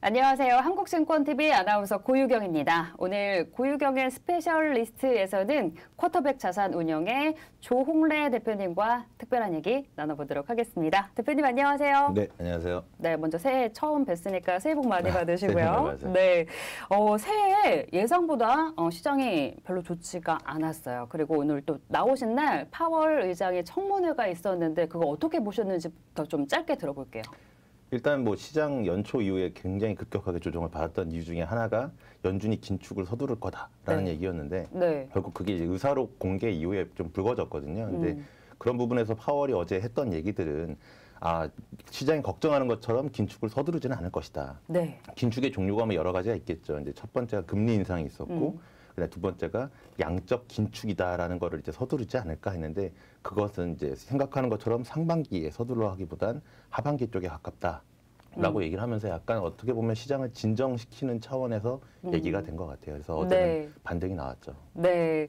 안녕하세요. 한국증권TV 아나운서 고유경입니다. 오늘 고유경의 스페셜리스트에서는 쿼터백 자산운용의 조홍래 대표님과 특별한 얘기 나눠보도록 하겠습니다. 대표님 안녕하세요. 네, 안녕하세요. 네, 먼저 새해 처음 뵀으니까 새해 복 많이 받으시고요. 네, 네, 새해 예상보다 시장이 별로 좋지가 않았어요. 그리고 오늘 또 나오신 날 파월 의장의 청문회가 있었는데 그거 어떻게 보셨는지부터 좀 짧게 들어볼게요. 일단 뭐 시장 연초 이후에 굉장히 급격하게 조정을 받았던 이유 중에 하나가 연준이 긴축을 서두를 거다라는 얘기였는데 결국 그게 이제 의사록 공개 이후에 좀 불거졌거든요. 근데 그런 부분에서 파월이 어제 했던 얘기들은 시장이 걱정하는 것처럼 긴축을 서두르지는 않을 것이다. 긴축의 종류가 뭐 여러 가지가 있겠죠. 이제 첫 번째가 금리 인상이 있었고 그다음에 두 번째가 양적 긴축이다라는 거를 이제 서두르지 않을까 했는데 그것은 이제 생각하는 것처럼 상반기에 서두르 하기보단 하반기 쪽에 가깝다라고 얘기를 하면서 약간 어떻게 보면 시장을 진정시키는 차원에서 얘기가 된 것 같아요. 그래서 어제는 반등이 나왔죠. 네.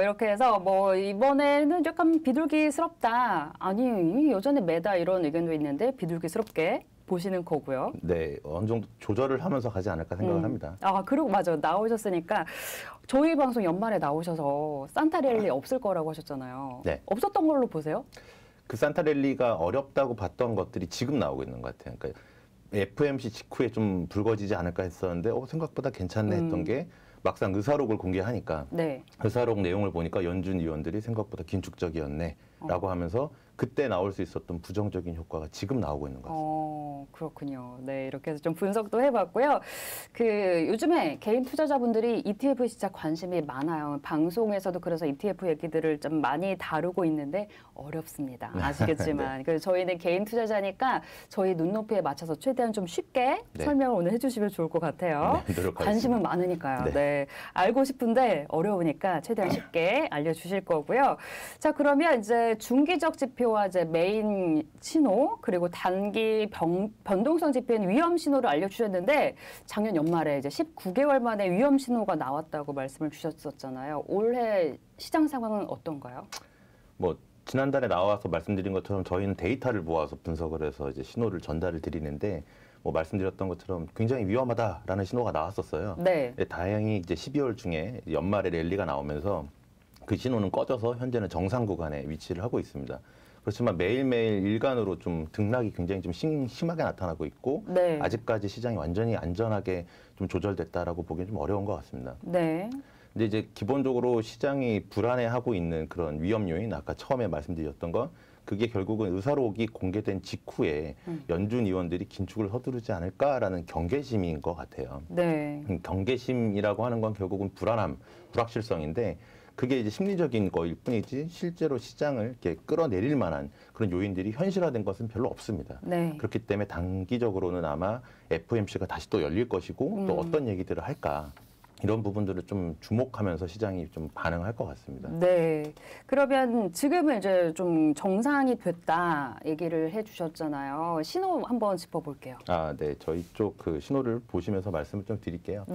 이렇게 해서 뭐 이번에는 약간 비둘기스럽다. 아니, 여전히 매다 이런 의견도 있는데 비둘기스럽게 보시는 거고요. 네, 어느 정도 조절을 하면서 가지 않을까 생각을 합니다. 그리고 맞아. 나오셨으니까 저희 방송 연말에 나오셔서 산타랠리 없을 거라고 하셨잖아요. 네. 없었던 걸로 보세요? 그 산타랠리가 어렵다고 봤던 것들이 지금 나오고 있는 것 같아요. 그러니까 FOMC 직후에 좀 불거지지 않을까 했었는데 생각보다 괜찮네 했던 게 막상 의사록을 공개하니까 의사록 내용을 보니까 연준 위원들이 생각보다 긴축적이었네라고 하면서 그때 나올 수 있었던 부정적인 효과가 지금 나오고 있는 것 같습니다. 그렇군요. 네, 이렇게 해서 좀 분석도 해봤고요. 요즘에 개인 투자자분들이 ETF에 진짜 관심이 많아요. 방송에서도 그래서 ETF 얘기들을 좀 많이 다루고 있는데 어렵습니다. 아시겠지만. 그래서 저희는 개인 투자자니까 저희 눈높이에 맞춰서 최대한 좀 쉽게 설명을 오늘 해주시면 좋을 것 같아요. 관심은 많으니까요. 네, 알고 싶은데 어려우니까 최대한 쉽게 알려주실 거고요. 자, 그러면 이제 중기적 지표와 이제 메인 신호 그리고 단기 변동성 지표인 위험 신호를 알려주셨는데 작년 연말에 이제 19개월 만에 위험 신호가 나왔다고 말씀을 주셨었잖아요. 올해 시장 상황은 어떤가요? 뭐 지난달에 나와서 말씀드린 것처럼 저희는 데이터를 모아서 분석을 해서 이제 신호를 전달을 드리는데 뭐 말씀드렸던 것처럼 굉장히 위험하다라는 신호가 나왔었어요. 다행히 이제 12월 중에 연말에 랠리가 나오면서 그 신호는 꺼져서 현재는 정상 구간에 위치를 하고 있습니다. 그렇지만 매일매일 일간으로 좀 등락이 굉장히 좀 심하게 나타나고 있고 아직까지 시장이 완전히 안전하게 좀 조절됐다라고 보기는 좀 어려운 것 같습니다. 근데 이제 기본적으로 시장이 불안해하고 있는 그런 위험 요인, 아까 처음에 말씀드렸던 건 그게 결국은 의사록이 공개된 직후에 연준 의원들이 긴축을 서두르지 않을까라는 경계심인 것 같아요. 경계심이라고 하는 건 결국은 불안함, 불확실성인데 그게 이제 심리적인 거일 뿐이지 실제로 시장을 이렇게 끌어내릴 만한 그런 요인들이 현실화된 것은 별로 없습니다. 그렇기 때문에 단기적으로는 아마 FOMC가 다시 또 열릴 것이고 또 어떤 얘기들을 할까 이런 부분들을 좀 주목하면서 시장이 좀 반응할 것 같습니다. 그러면 지금은 이제 좀 정상이 됐다 얘기를 해주셨잖아요. 신호 한번 짚어볼게요. 네. 저희 쪽 그 신호를 보시면서 말씀을 좀 드릴게요.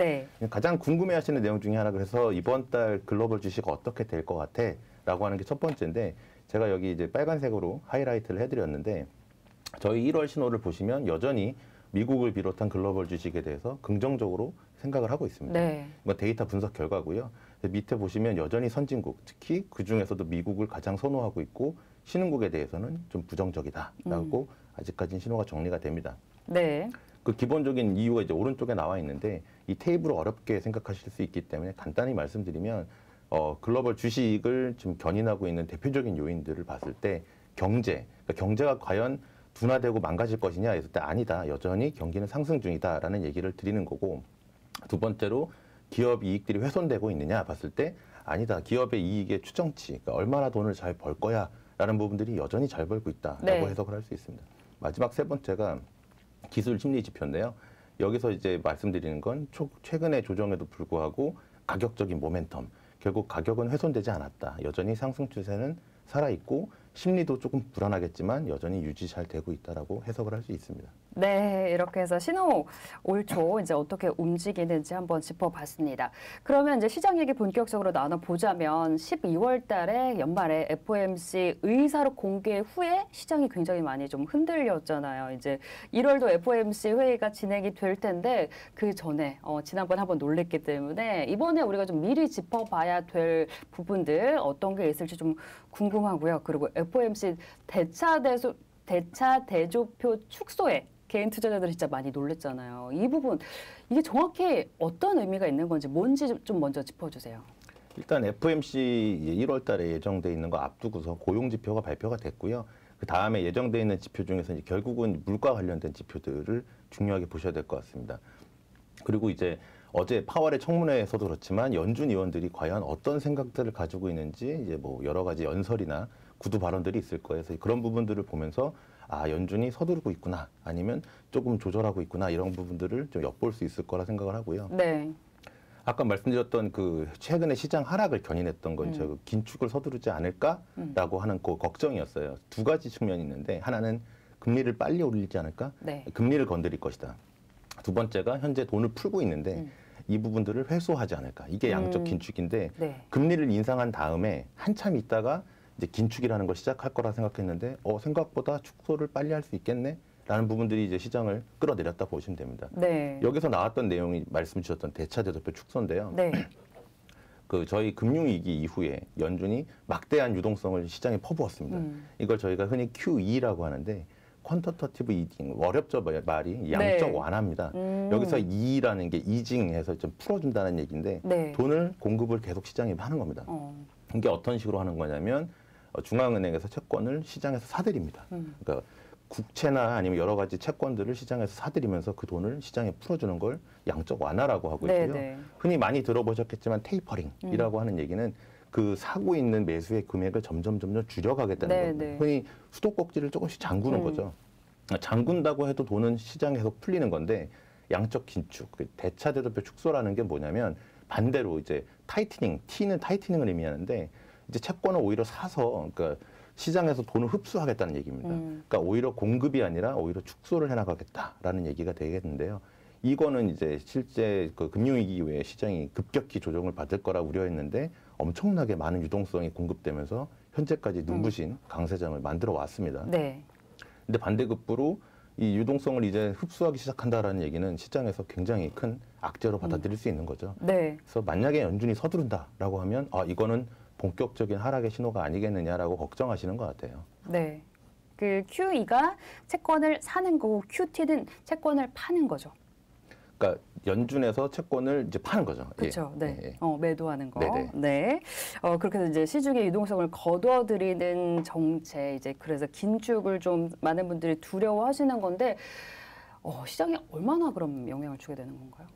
가장 궁금해하시는 내용 중에 하나 그래서 이번 달 글로벌 주식 어떻게 될 것 같아? 라고 하는 게 첫 번째인데 제가 여기 이제 빨간색으로 하이라이트를 해드렸는데 저희 1월 신호를 보시면 여전히 미국을 비롯한 글로벌 주식에 대해서 긍정적으로 생각을 하고 있습니다. 이건 데이터 분석 결과고요. 밑에 보시면 여전히 선진국, 특히 그중에서도 미국을 가장 선호하고 있고 신흥국에 대해서는 좀 부정적이다라고 아직까지는 신호가 정리가 됩니다. 그 기본적인 이유가 이제 오른쪽에 나와 있는데 이 테이블을 어렵게 생각하실 수 있기 때문에 간단히 말씀드리면 글로벌 주식을 좀 견인하고 있는 대표적인 요인들을 봤을 때 그러니까 경제가 과연 둔화되고 망가질 것이냐 했을 때 아니다. 여전히 경기는 상승 중이다라는 얘기를 드리는 거고 두 번째로 기업 이익들이 훼손되고 있느냐 봤을 때 아니다. 기업의 이익의 추정치, 그러니까 얼마나 돈을 잘 벌 거야 라는 부분들이 여전히 잘 벌고 있다라고 해석을 할 수 있습니다. 마지막 세 번째가 기술 심리 지표인데요. 여기서 이제 말씀드리는 건 최근의 조정에도 불구하고 가격적인 모멘텀, 결국 가격은 훼손되지 않았다. 여전히 상승 추세는 살아있고 심리도 조금 불안하겠지만 여전히 유지 잘 되고 있다라고 해석을 할 수 있습니다. 네, 이렇게 해서 신호 올 초 이제 어떻게 움직이는지 한번 짚어봤습니다. 그러면 이제 시장 얘기 본격적으로 나눠보자면 12월 달에 연말에 FOMC 의사록 공개 후에 시장이 굉장히 많이 좀 흔들렸잖아요. 이제 1월도 FOMC 회의가 진행이 될 텐데 그 전에 지난번 한번 놀랬기 때문에 이번에 우리가 좀 미리 짚어봐야 될 부분들 어떤 게 있을지 좀 궁금하고요. 그리고 FOMC 대차 대조표 축소에 개인 투자자들이 진짜 많이 놀랬잖아요. 이 부분 이게 정확히 어떤 의미가 있는 건지 뭔지 좀 먼저 짚어주세요. 일단 FOMC 1월 달에 예정돼 있는 거 앞두고서 고용 지표가 발표가 됐고요. 그 다음에 예정돼 있는 지표 중에서 이제 결국은 물가 관련된 지표들을 중요하게 보셔야 될 것 같습니다. 그리고 이제 어제 파월의 청문회에서도 그렇지만 연준 의원들이 과연 어떤 생각들을 가지고 있는지 이제 뭐 여러 가지 연설이나 구두 발언들이 있을 거예요. 그래서 그런 부분들을 보면서 아, 연준이 서두르고 있구나, 아니면 조금 조절하고 있구나, 이런 부분들을 좀 엿볼 수 있을 거라 생각을 하고요. 네. 아까 말씀드렸던 그 최근에 시장 하락을 견인했던 건 저 긴축을 서두르지 않을까라고 하는 그 걱정이었어요. 두 가지 측면이 있는데 하나는 금리를 빨리 올리지 않을까? 네. 금리를 건드릴 것이다. 두 번째가 현재 돈을 풀고 있는데 이 부분들을 회수하지 않을까? 이게 양적 긴축인데 네. 금리를 인상한 다음에 한참 있다가 이제 긴축이라는 걸 시작할 거라 생각했는데 생각보다 축소를 빨리 할 수 있겠네? 라는 부분들이 이제 시장을 끌어내렸다 보시면 됩니다. 네. 여기서 나왔던 내용이 말씀 주셨던 대차 대조표 축소인데요. 네. 그 저희 금융위기 이후에 연준이 막대한 유동성을 시장에 퍼부었습니다. 이걸 저희가 흔히 QE라고 하는데 퀀터터티브 이징, 어렵죠 말이, 양적 네. 완화입니다. 여기서 E라는 게 이징해서 좀 풀어준다는 얘기인데 네. 돈을 공급을 계속 시장에 하는 겁니다. 이게 어떤 식으로 하는 거냐면 중앙은행에서 채권을 시장에서 사들입니다. 그러니까 국채나 아니면 여러 가지 채권들을 시장에서 사들이면서 그 돈을 시장에 풀어주는 걸 양적 완화라고 하고 있고요. 네네. 흔히 많이 들어보셨겠지만 테이퍼링이라고 하는 얘기는 그 사고 있는 매수의 금액을 점점 줄여가겠다는 네네. 겁니다. 흔히 수도꼭지를 조금씩 잠그는 거죠. 잠근다고 해도 돈은 시장에서 풀리는 건데 양적 긴축, 대차 대조표 축소라는 게 뭐냐면 반대로 이제 타이트닝, T는 타이트닝을 의미하는데 이제 채권을 오히려 사서 그러니까 시장에서 돈을 흡수하겠다는 얘기입니다. 그러니까 오히려 공급이 아니라 오히려 축소를 해나가겠다라는 얘기가 되겠는데요. 이거는 이제 실제 그 금융위기 이후에 시장이 급격히 조정을 받을 거라 우려했는데 엄청나게 많은 유동성이 공급되면서 현재까지 눈부신 강세장을 만들어 왔습니다. 네. 근데 반대급부로 이 유동성을 이제 흡수하기 시작한다라는 얘기는 시장에서 굉장히 큰 악재로 받아들일 수 있는 거죠. 네. 그래서 만약에 연준이 서두른다라고 하면 이거는 본격적인 하락의 신호가 아니겠느냐라고 걱정하시는 것 같아요. 네. 그 QE가 채권을 사는 거고 QT는 채권을 파는 거죠. 그러니까 연준에서 채권을 이제 파는 거죠. 그렇죠. 예. 네. 예. 매도하는 거. 네네. 네. 그렇게 해서 이제 시중의 유동성을 거둬들이는 정책, 이제 그래서 긴축을 좀 많은 분들이 두려워하시는 건데 시장에 얼마나 그럼 영향을 주게 되는 건가요?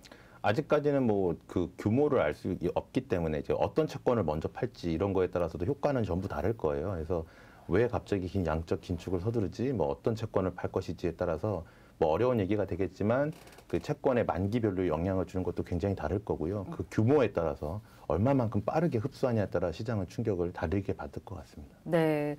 아직까지는 뭐 그 규모를 알 수 없기 때문에 이제 어떤 채권을 먼저 팔지 이런 거에 따라서도 효과는 전부 다를 거예요. 그래서 왜 갑자기 긴 양적 긴축을 서두르지, 뭐 어떤 채권을 팔 것인지에 따라서 뭐 어려운 얘기가 되겠지만 그 채권의 만기별로 영향을 주는 것도 굉장히 다를 거고요. 그 규모에 따라서 얼마만큼 빠르게 흡수하냐에 따라 시장은 충격을 다르게 받을 것 같습니다. 네.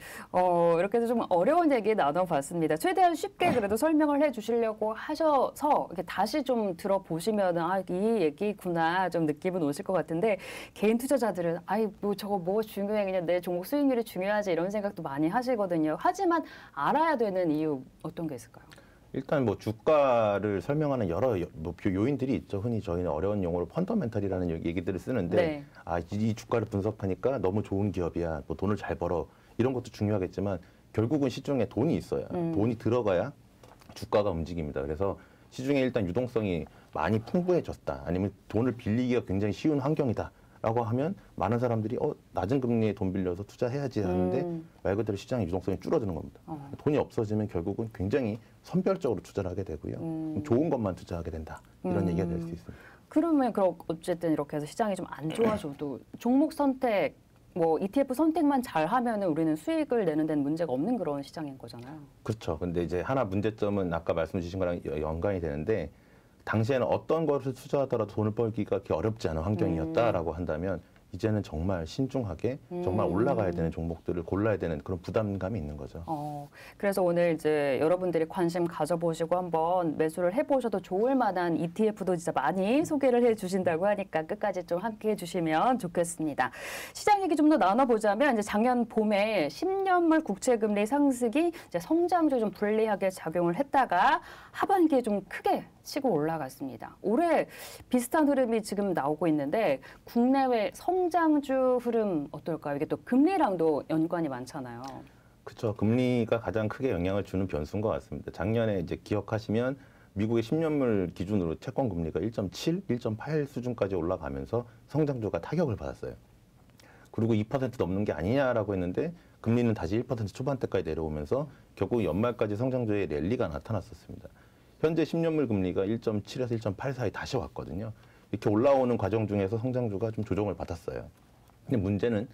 이렇게 해서 좀 어려운 얘기 나눠봤습니다. 최대한 쉽게 그래도 설명을 해주시려고 하셔서 이렇게 다시 좀 들어보시면 이 얘기구나 좀 느낌은 오실 것 같은데 개인 투자자들은 뭐 저거 뭐가 중요해, 그냥 내 종목 수익률이 중요하지, 이런 생각도 많이 하시거든요. 하지만 알아야 되는 이유 어떤 게 있을까요? 일단 뭐 주가를 설명하는 여러 요인들이 있죠. 흔히 저희는 어려운 용어로 펀더멘털이라는 얘기들을 쓰는데 네. 이 주가를 분석하니까 너무 좋은 기업이야, 뭐 돈을 잘 벌어, 이런 것도 중요하겠지만 결국은 시중에 돈이 있어야 돈이 들어가야 주가가 움직입니다. 그래서 시중에 일단 유동성이 많이 풍부해졌다, 아니면 돈을 빌리기가 굉장히 쉬운 환경이다 라고 하면 많은 사람들이 낮은 금리에 돈 빌려서 투자해야지 하는데 말 그대로 시장의 유동성이 줄어드는 겁니다. 돈이 없어지면 결국은 굉장히 선별적으로 투자를 하게 되고요. 좋은 것만 투자하게 된다, 이런 얘기가 될 수 있습니다. 그러면 어쨌든 이렇게 해서 시장이 좀 안 좋아져도 종목 선택, 뭐 ETF 선택만 잘 하면은 우리는 수익을 내는 데는 문제가 없는 그런 시장인 거잖아요. 그렇죠. 근데 이제 하나 문제점은 아까 말씀 주신 거랑 연관이 되는데, 당시에는 어떤 것을 투자하더라도 돈을 벌기가 그렇게 어렵지 않은 환경이었다라고 한다면 이제는 정말 신중하게 정말 올라가야 되는 종목들을 골라야 되는 그런 부담감이 있는 거죠. 그래서 오늘 이제 여러분들이 관심 가져보시고 한번 매수를 해보셔도 좋을 만한 ETF도 진짜 많이 소개를 해주신다고 하니까 끝까지 좀 함께 해주시면 좋겠습니다. 시장 얘기 좀 더 나눠보자면 이제 작년 봄에 10년물 국채금리 상승이 이제 성장주 좀 불리하게 작용을 했다가 하반기에 좀 크게 치고 올라갔습니다. 올해 비슷한 흐름이 지금 나오고 있는데 국내외 성장주 흐름 어떨까요? 이게 또 금리랑도 연관이 많잖아요. 그렇죠. 금리가 가장 크게 영향을 주는 변수인 것 같습니다. 작년에 이제 기억하시면 미국의 10년물 기준으로 채권 금리가 1.7, 1.8 수준까지 올라가면서 성장주가 타격을 받았어요. 그리고 2% 넘는 게 아니냐라고 했는데 금리는 다시 1% 초반대까지 내려오면서 결국 연말까지 성장주의 랠리가 나타났었습니다. 현재 10년물 금리가 1.7에서 1.8 사이 다시 왔거든요. 이렇게 올라오는 과정 중에서 성장주가 좀 조정을 받았어요. 근데 문제는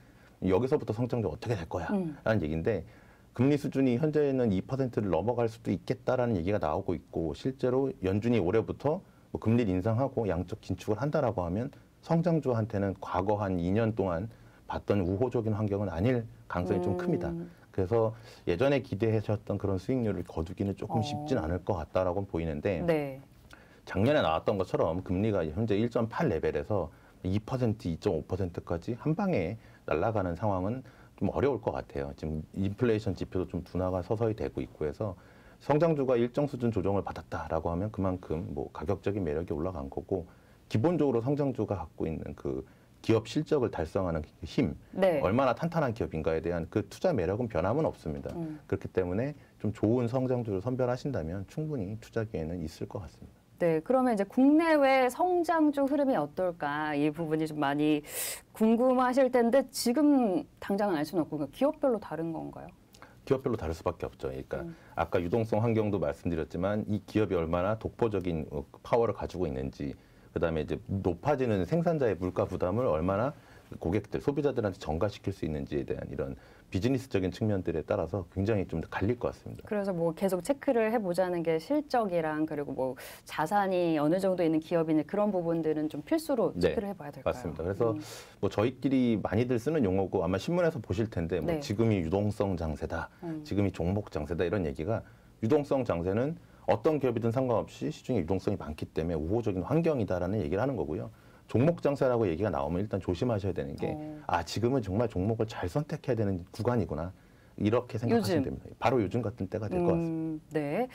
여기서부터 성장주 어떻게 될 거야? 라는 얘기인데 금리 수준이 현재는 2%를 넘어갈 수도 있겠다라는 얘기가 나오고 있고 실제로 연준이 올해부터 뭐 금리를 인상하고 양적 긴축을 한다라고 하면 성장주한테는 과거 한 2년 동안 봤던 우호적인 환경은 아닐 가능성이 좀 큽니다. 그래서 예전에 기대하셨던 그런 수익률을 거두기는 조금 쉽진 않을 것 같다라고 보이는데 네. 작년에 나왔던 것처럼 금리가 현재 1.8 레벨에서 2%, 2.5%까지 한 방에 날아가는 상황은 좀 어려울 것 같아요. 지금 인플레이션 지표도 좀 둔화가 서서히 되고 있고 해서 성장주가 일정 수준 조정을 받았다라고 하면 그만큼 뭐 가격적인 매력이 올라간 거고 기본적으로 성장주가 갖고 있는 그 기업 실적을 달성하는 힘, 네. 얼마나 탄탄한 기업인가에 대한 그 투자 매력은 변함은 없습니다. 그렇기 때문에 좀 좋은 성장주를 선별하신다면 충분히 투자 기회는 있을 것 같습니다. 네, 그러면 이제 국내외 성장주 흐름이 어떨까 이 부분이 좀 많이 궁금하실 텐데 지금 당장은 알 수는 없고 기업별로 다른 건가요? 기업별로 다를 수밖에 없죠. 그러니까 아까 유동성 환경도 말씀드렸지만 이 기업이 얼마나 독보적인 파워를 가지고 있는지 그다음에 이제 높아지는 생산자의 물가 부담을 얼마나 고객들, 소비자들한테 전가시킬 수 있는지에 대한 이런 비즈니스적인 측면들에 따라서 굉장히 좀 갈릴 것 같습니다. 그래서 뭐 계속 체크를 해보자는 게 실적이랑 그리고 뭐 자산이 어느 정도 있는 기업이니 그런 부분들은 좀 필수로 체크를 해봐야 될까요? 맞습니다. 그래서 뭐 저희끼리 많이들 쓰는 용어고 아마 신문에서 보실 텐데 뭐 지금이 유동성 장세다, 지금이 종목 장세다 이런 얘기가 유동성 장세는 어떤 기업이든 상관없이 시중에 유동성이 많기 때문에 우호적인 환경이다라는 얘기를 하는 거고요. 종목 장세라고 얘기가 나오면 일단 조심하셔야 되는 게 지금은 정말 종목을 잘 선택해야 되는 구간이구나. 이렇게 생각하시면 됩니다. 바로 요즘 같은 때가 될 것 같습니다. 네.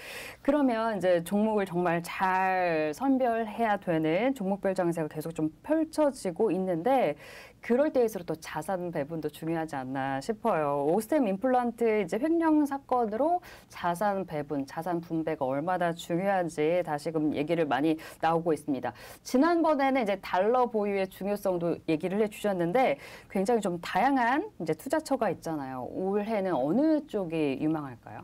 그러면 이제 종목을 정말 잘 선별해야 되는 종목별 장세가 계속 좀 펼쳐지고 있는데 그럴 때일수록 또 자산 배분도 중요하지 않나 싶어요. 오스템 임플란트 이제 횡령 사건으로 자산 배분, 자산 분배가 얼마나 중요한지 다시금 얘기를 많이 나오고 있습니다. 지난번에는 이제 달러 보유의 중요성도 얘기를 해주셨는데 굉장히 좀 다양한 이제 투자처가 있잖아요. 올해는 어느 쪽이 유망할까요?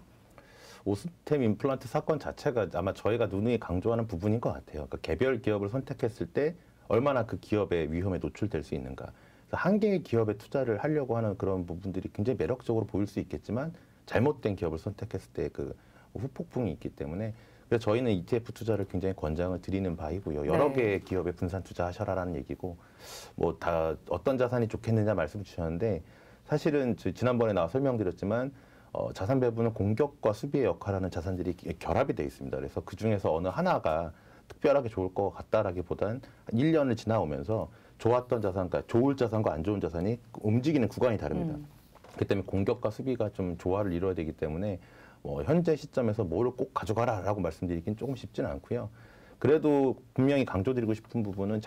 오스템 임플란트 사건 자체가 아마 저희가 누누이 강조하는 부분인 것 같아요. 그러니까 개별 기업을 선택했을 때 얼마나 그 기업의 위험에 노출될 수 있는가. 한 개의 기업에 투자를 하려고 하는 그런 부분들이 굉장히 매력적으로 보일 수 있겠지만 잘못된 기업을 선택했을 때 그 후폭풍이 있기 때문에 그래서 저희는 ETF 투자를 굉장히 권장을 드리는 바이고요. 여러 개의 기업에 분산 투자하셔라라는 얘기고 뭐 다 어떤 자산이 좋겠느냐 말씀 주셨는데 사실은 지난번에 나와 설명드렸지만 자산 배분은 공격과 수비의 역할하는 자산들이 결합이 되어 있습니다. 그래서 그 중에서 어느 하나가 특별하게 좋을 것 같다라기보단 1년을 지나오면서 좋았던 자산, 그러니까 좋을 자산과 안 좋은 자산이 움직이는 구간이 다릅니다. 그렇기 때문에 공격과 수비가 좀 조화를 이루어야 되기 때문에 현재 시점에서 뭐를 꼭 가져가라라고 말씀드리긴 조금 쉽지는 않고요. 그래도 분명히 강조드리고 싶은 부분은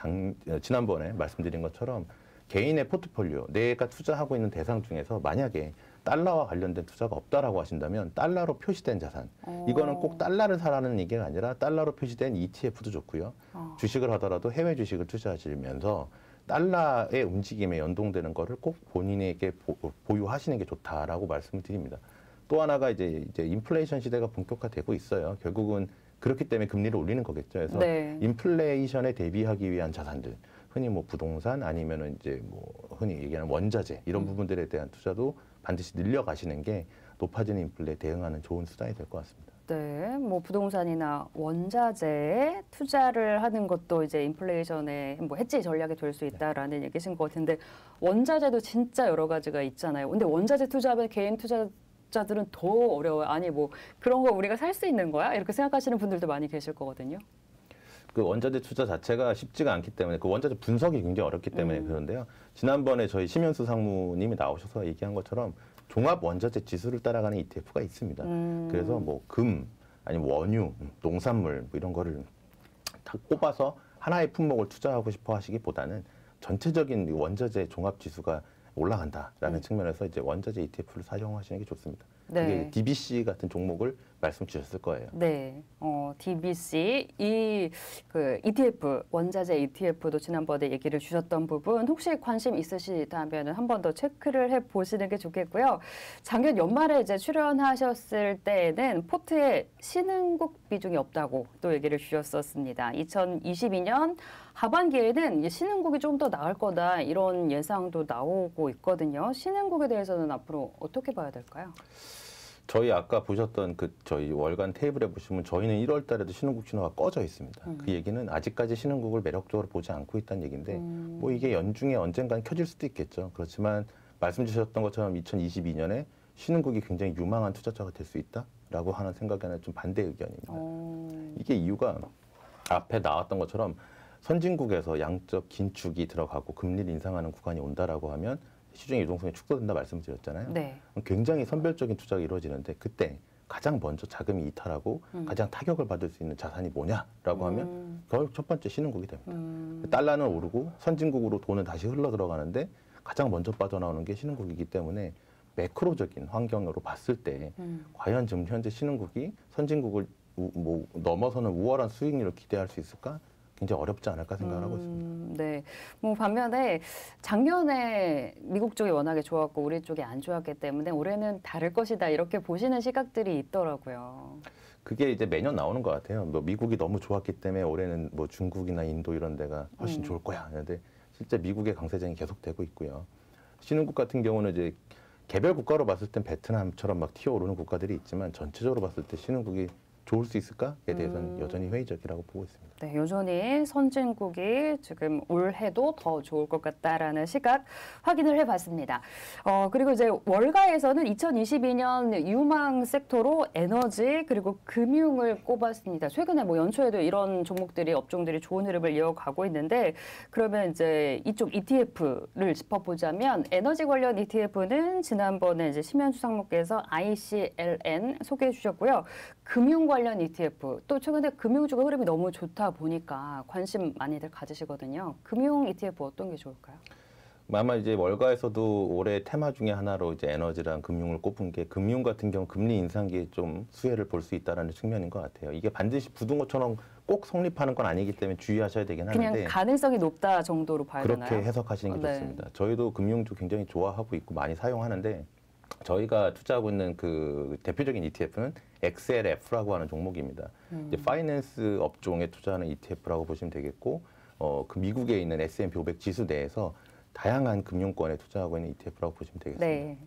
지난번에 말씀드린 것처럼 개인의 포트폴리오, 내가 투자하고 있는 대상 중에서 만약에 달러와 관련된 투자가 없다라고 하신다면 달러로 표시된 자산, 이거는 꼭 달러를 사라는 얘기가 아니라 달러로 표시된 ETF도 좋고요. 주식을 하더라도 해외 주식을 투자하시면서 달러의 움직임에 연동되는 거를 꼭 본인에게 보유하시는 게 좋다라고 말씀을 드립니다. 또 하나가 이제 인플레이션 시대가 본격화되고 있어요. 결국은 그렇기 때문에 금리를 올리는 거겠죠. 그래서 인플레이션에 대비하기 위한 자산들, 흔히 뭐 부동산 아니면은 이제 뭐 흔히 얘기하는 원자재 이런 부분들에 대한 투자도 반드시 늘려가시는 게 높아지는 인플레에 대응하는 좋은 수단이 될 것 같습니다. 네, 뭐 부동산이나 원자재에 투자를 하는 것도 이제 인플레이션의 뭐 해지 전략이 될 수 있다라는 얘기신 것 같은데 원자재도 진짜 여러 가지가 있잖아요. 근데 원자재 투자하면 개인 투자자들은 더 어려워요. 아니 뭐 그런 거 우리가 살 수 있는 거야? 이렇게 생각하시는 분들도 많이 계실 거거든요. 그 원자재 투자 자체가 쉽지가 않기 때문에 그 원자재 분석이 굉장히 어렵기 때문에 그런데요. 지난번에 저희 심현수 상무님이 나오셔서 얘기한 것처럼 종합 원자재 지수를 따라가는 ETF가 있습니다. 그래서 뭐 금, 아니면 원유, 농산물 뭐 이런 거를 다 꼽아서 하나의 품목을 투자하고 싶어 하시기보다는 전체적인 원자재 종합 지수가 올라간다라는 측면에서 이제 원자재 ETF를 사용하시는 게 좋습니다. 네. 그게 DBC 같은 종목을 말씀 주셨을 거예요. 네, DBC 그 ETF 원자재 ETF도 지난번에 얘기를 주셨던 부분 혹시 관심 있으시다면 한 번 더 체크를 해 보시는 게 좋겠고요. 작년 연말에 이제 출연하셨을 때에는 포트에 신흥국 비중이 없다고 또 얘기를 주셨었습니다. 2022년 하반기에는 신흥국이 좀 더 나을 거다 이런 예상도 나오고 있거든요. 신흥국에 대해서는 앞으로 어떻게 봐야 될까요? 저희 아까 보셨던 그 저희 월간 테이블에 보시면 저희는 1월 달에도 신흥국 신호가 꺼져 있습니다. 그 얘기는 아직까지 신흥국을 매력적으로 보지 않고 있다는 얘기인데 뭐 이게 연중에 언젠간 켜질 수도 있겠죠. 그렇지만 말씀 주셨던 것처럼 2022년에 신흥국이 굉장히 유망한 투자처가 될 수 있다라고 하는 생각에는 좀 반대 의견입니다. 이게 이유가 앞에 나왔던 것처럼 선진국에서 양적 긴축이 들어가고 금리를 인상하는 구간이 온다라고 하면 시중의 유동성이 축소된다 말씀드렸잖아요. 네. 굉장히 선별적인 투자가 이루어지는데 그때 가장 먼저 자금이 이탈하고 가장 타격을 받을 수 있는 자산이 뭐냐라고 하면 결국 첫 번째 신흥국이 됩니다. 달러는 오르고 선진국으로 돈은 다시 흘러 들어가는데 가장 먼저 빠져나오는 게 신흥국이기 때문에 매크로적인 환경으로 봤을 때 과연 지금 현재 신흥국이 선진국을 뭐 넘어서는 우월한 수익률을 기대할 수 있을까? 굉장히 어렵지 않을까 생각을 하고 있습니다. 네. 뭐 반면에 작년에 미국 쪽이 워낙에 좋았고 우리 쪽이 안 좋았기 때문에 올해는 다를 것이다 이렇게 보시는 시각들이 있더라고요. 그게 이제 매년 나오는 것 같아요. 뭐 미국이 너무 좋았기 때문에 올해는 뭐 중국이나 인도 이런 데가 훨씬 좋을 거야. 그런데 실제 미국의 강세장이 계속되고 있고요. 신흥국 같은 경우는 이제 개별 국가로 봤을 땐 베트남처럼 막 튀어오르는 국가들이 있지만 전체적으로 봤을 때 신흥국이 좋을 수 있을까에 대해서는 여전히 회의적이라고 보고 있습니다. 네, 여전히 선진국이 지금 올해도 더 좋을 것 같다라는 시각 확인을 해봤습니다. 그리고 이제 월가에서는 2022년 유망 섹터로 에너지 그리고 금융을 꼽았습니다. 최근에 뭐 연초에도 이런 종목들이 업종들이 좋은 흐름을 이어가고 있는데 그러면 이제 이쪽 ETF를 짚어보자면 에너지 관련 ETF는 지난번에 이제 심현수 상무께서 ICLN 소개해 주셨고요. 금융 관련 ETF 또 최근에 금융주가 흐름이 너무 좋다 보니까 관심 많이들 가지시거든요. 금융 ETF 어떤 게 좋을까요? 아마 이제 월가에서도 올해 테마 중에 하나로 이제 에너지랑 금융을 꼽은 게 금융 같은 경우 금리 인상기에 좀 수혜를 볼 수 있다는 측면인 것 같아요. 이게 반드시 부동어처럼 꼭 성립하는 건 아니기 때문에 주의하셔야 되긴 하는데 그냥 가능성이 높다 정도로 봐야 그렇게 되나요? 해석하시는 게 네. 좋습니다. 저희도 금융주 굉장히 좋아하고 있고 많이 사용하는데 저희가 투자하고 있는 그 대표적인 ETF는 XLF라고 하는 종목입니다. 이제 파이낸스 업종에 투자하는 ETF라고 보시면 되겠고, 그 미국에 있는 S&P 500 지수 내에서 다양한 금융권에 투자하고 있는 ETF라고 보시면 되겠습니다. 네.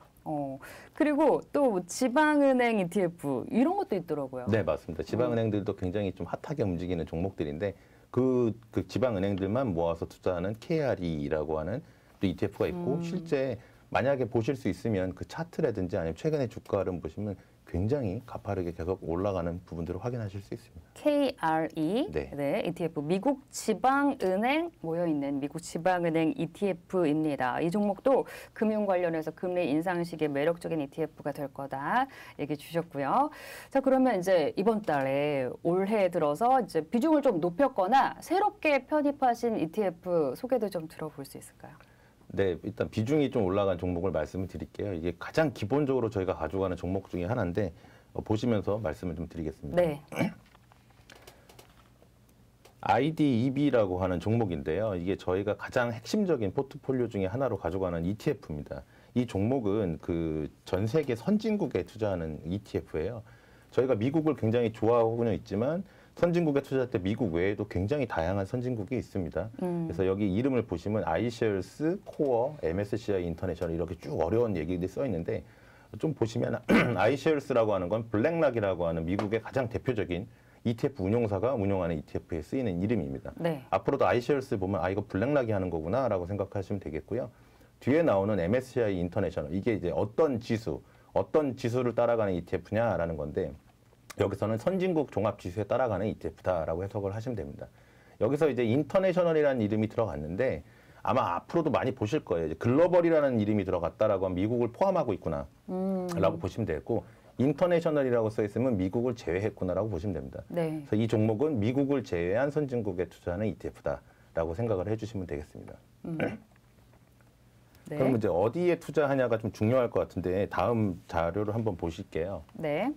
그리고 또 지방은행 ETF 이런 것도 있더라고요. 네, 맞습니다. 지방은행들도 굉장히 좀 핫하게 움직이는 종목들인데 그 지방은행들만 모아서 투자하는 KRE라고 하는 또 ETF가 있고 실제 만약에 보실 수 있으면 그 차트라든지 아니면 최근의 주가를 보시면 굉장히 가파르게 계속 올라가는 부분들을 확인하실 수 있습니다. KRE, 네, ETF 미국 지방은행 모여있는 미국 지방은행 ETF입니다. 이 종목도 금융 관련해서 금리 인상 시기에 매력적인 ETF가 될 거다 얘기 주셨고요. 자, 그러면 이제 이번 달에 올해 들어서 이제 비중을 좀 높였거나 새롭게 편입하신 ETF 소개도 좀 들어볼 수 있을까요? 네, 일단 비중이 좀 올라간 종목을 말씀을 드릴게요. 이게 가장 기본적으로 저희가 가져가는 종목 중에 하나인데 보시면서 말씀을 좀 드리겠습니다. 네. IDEB라고 하는 종목인데요. 이게 저희가 가장 핵심적인 포트폴리오 중에 하나로 가져가는 ETF입니다. 이 종목은 그 전 세계 선진국에 투자하는 ETF예요. 저희가 미국을 굉장히 좋아하고는 있지만 선진국에 투자할 때 미국 외에도 굉장히 다양한 선진국이 있습니다. 그래서 여기 이름을 보시면 iShares, 코어, MSCI 인터내셔널 이렇게 쭉 어려운 얘기들이 써 있는데 좀 보시면 iShares라고 하는 건 블랙락이라고 하는 미국의 가장 대표적인 ETF 운용사가 운용하는 ETF에 쓰이는 이름입니다. 네. 앞으로도 iShares 보면 아 이거 블랙락이 하는 거구나라고 생각하시면 되겠고요. 뒤에 나오는 MSCI 인터내셔널 이게 이제 어떤 지수를 따라가는 ETF냐라는 건데 여기서는 선진국 종합 지수에 따라가는 ETF다라고 해석을 하시면 됩니다. 여기서 이제 인터내셔널이라는 이름이 들어갔는데 아마 앞으로도 많이 보실 거예요. 이제 글로벌이라는 이름이 들어갔다라고 하면 미국을 포함하고 있구나라고 보시면 되고 인터내셔널이라고 써 있으면 미국을 제외했구나라고 보시면 됩니다. 네. 그래서 이 종목은 미국을 제외한 선진국에 투자하는 ETF다라고 생각을 해주시면 되겠습니다. 네. 그럼 이제 어디에 투자하냐가 좀 중요할 것 같은데 다음 자료를 한번 보실게요. 네.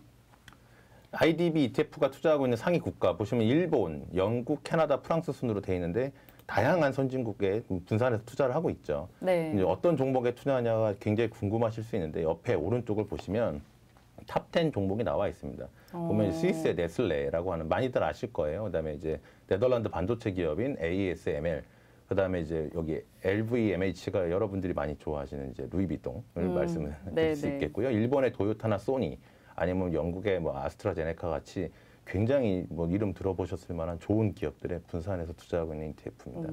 IDB ETF가 투자하고 있는 상위 국가 보시면 일본, 영국, 캐나다, 프랑스 순으로 되어 있는데 다양한 선진국에 분산해서 투자를 하고 있죠. 네. 이제 어떤 종목에 투자하냐가 굉장히 궁금하실 수 있는데 옆에 오른쪽을 보시면 탑 10 종목이 나와 있습니다. 보면 스위스의 네슬레라고 하는 많이들 아실 거예요. 그다음에 이제 네덜란드 반도체 기업인 ASML, 그다음에 이제 여기 LVMH가 여러분들이 많이 좋아하시는 이제 루이비통을 말씀을 드릴 수 있겠고요. 일본의 도요타나 소니 아니면 영국의 뭐 아스트라제네카 같이 굉장히 뭐 이름 들어보셨을 만한 좋은 기업들에 분산해서 투자하고 있는 ETF입니다.